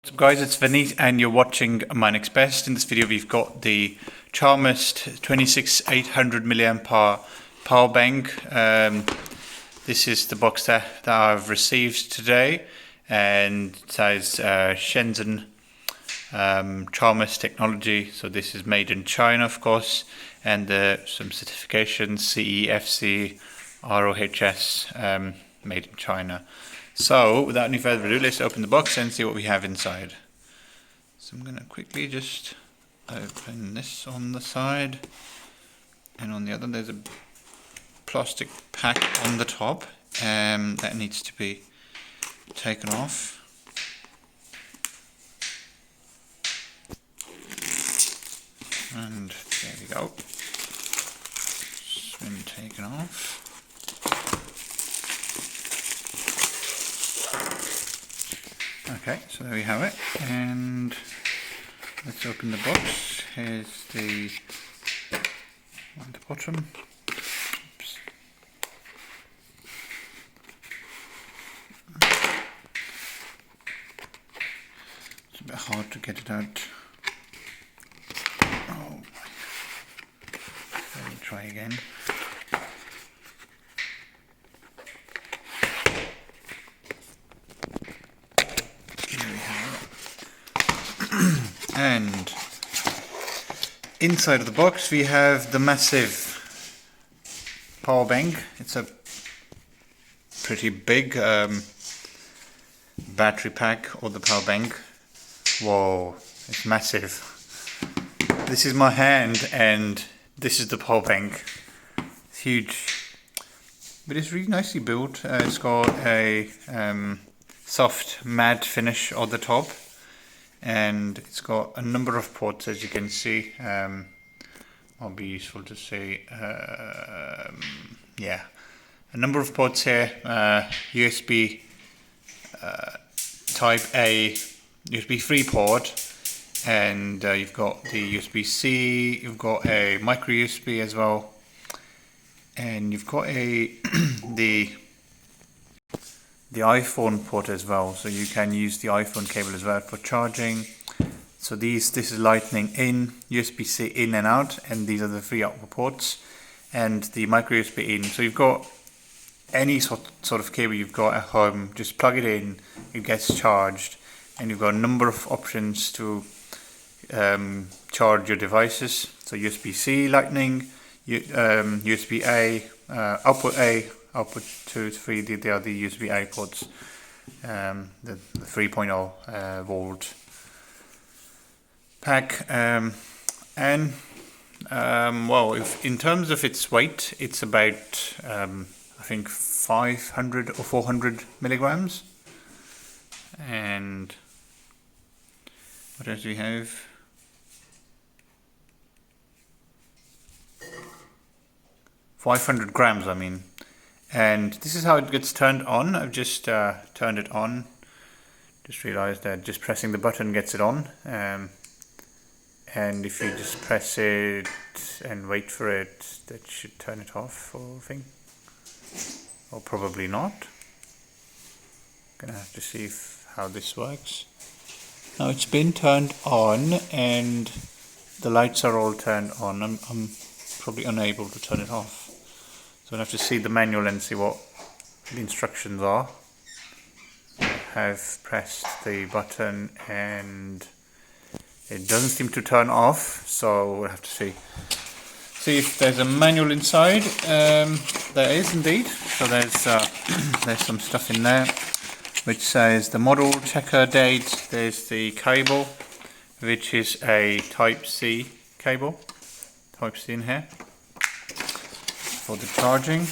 So guys, it's Vinny and you're watching My Next Best. In this video we've got the Charmast 26800 mAh power bank. This is the box that I've received today, and it says Shenzhen Charmast technology. So this is made in China, of course, and some certifications, CE, FC, ROHS, made in China. So without any further ado, let's open the box and see what we have inside. So I'm going to quickly just open this on the side, and on the other there's a plastic pack on the top that needs to be taken off. And there we go. It's been taken off. Okay, so there we have it, and let's open the box. Here's the at the bottom. Oops. It's a bit hard to get it out. Oh, let me try again. And inside of the box we have the massive power bank. It's a pretty big battery pack, or the power bank. Whoa, it's massive. This is my hand and this is the power bank. It's huge, but it's really nicely built. It's got a soft matte finish on the top, and it's got a number of ports, as you can see. Might be useful to see. Yeah, a number of ports here. USB Type A, USB 3 port, and you've got the USB-C. You've got a micro USB as well, and you've got a the iPhone port as well, so you can use the iPhone cable as well for charging. So this is lightning in, USB-C in and out, and these are the three output ports, and the micro USB in. So you've got any sort of cable you've got at home, just plug it in, it gets charged, and you've got a number of options to charge your devices. So USB-C, lightning, USB-A, output A, output 2, 3, they are the USB-A ports, the 3.0 volt pack, and well, in terms of its weight, it's about I think 500 or 400 milligrams. And what else do we have? 500 grams, I mean. And this is how it gets turned on. I've just turned it on. Just realized that just pressing the button gets it on. And if you just press it and wait for it, that should turn it off, I think. Or probably not. Gonna have to see how this works. Now it's been turned on and the lights are all turned on. I'm probably unable to turn it off. So I'll have to see the manual and see what the instructions are. I have pressed the button and it doesn't seem to turn off, so we'll have to see if there's a manual inside. There is indeed. So there's some stuff in there which says the model, checker, date. There's the cable, which is a Type C cable, Type C in here for the charging.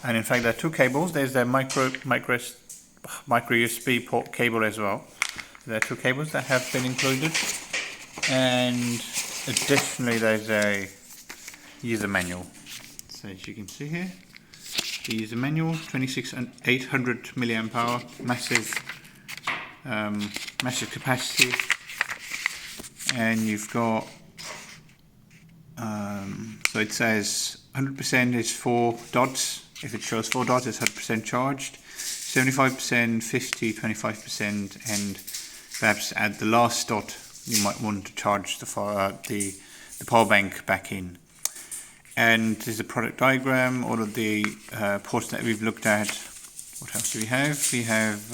And in fact there are two cables. There's the micro USB port cable as well. There are two cables that have been included, and additionally there's a user manual. So as you can see here, the user manual, 26800 mAh, massive capacity, and you've got so it says 100% is 4 dots. If it shows 4 dots, it's 100% charged. 75%, 50, 25%, and perhaps at the last dot you might want to charge the power bank back in. And there's a product diagram, all of the ports that we've looked at. What else do we have? We have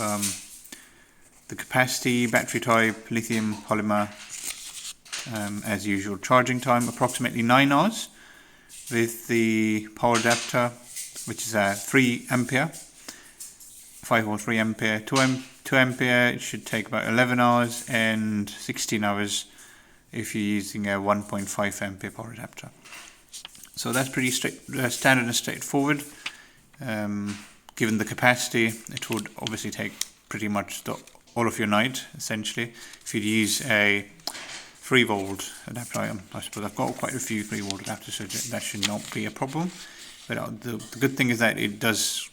the capacity, battery type, lithium polymer, as usual. Charging time approximately 9 hours with the power adapter, which is a 3 ampere, 5 volt 3 ampere, 2 ampere. It should take about 11 hours and 16 hours if you're using a 1.5 ampere power adapter. So that's pretty standard and straightforward. Given the capacity, it would obviously take pretty much all of your night, essentially. If you'd use a 3 volt adapter, I suppose I've got quite a few 3 volt adapters, so that should not be a problem. But the good thing is that it does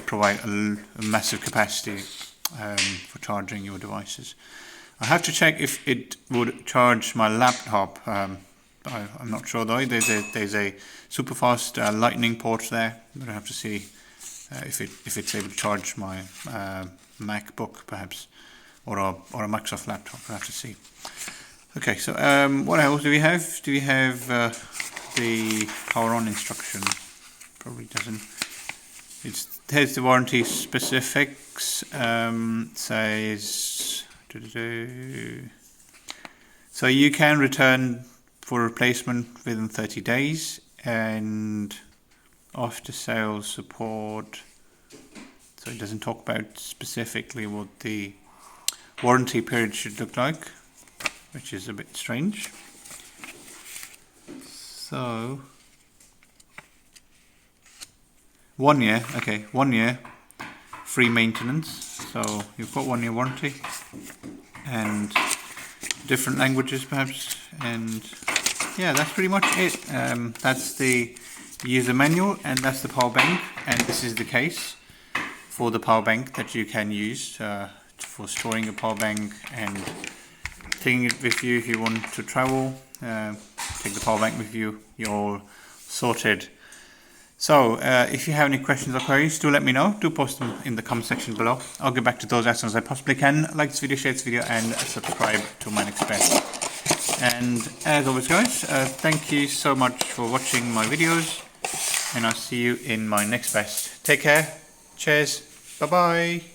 provide a massive capacity for charging your devices. I have to check if it would charge my laptop. I'm not sure though. There's a super fast lightning port there, but I have to see if it's able to charge my MacBook perhaps, or a Microsoft laptop. I have to see. Okay, so what else do we have? Do we have the power on instruction? Probably doesn't. Here's the warranty specifics. Says so you can return for replacement within 30 days, and after sales support. So it doesn't talk about specifically what the warranty period should look like, which is a bit strange. So 1 year, okay, 1 year free maintenance. So you've got 1 year warranty, and different languages perhaps, and yeah, that's pretty much it. That's the user manual, and that's the power bank, and this is the case for the power bank that you can use for storing a power bank and taking it with you if you want to travel. Take the power bank with you, you're all sorted. So if you have any questions or queries, do let me know. Do post them in the comment section below. I'll get back to those as soon as I possibly can. Like this video, share this video, and subscribe to my next best. And as always guys, thank you so much for watching my videos, and I'll see you in my next best. Take care, cheers, bye bye.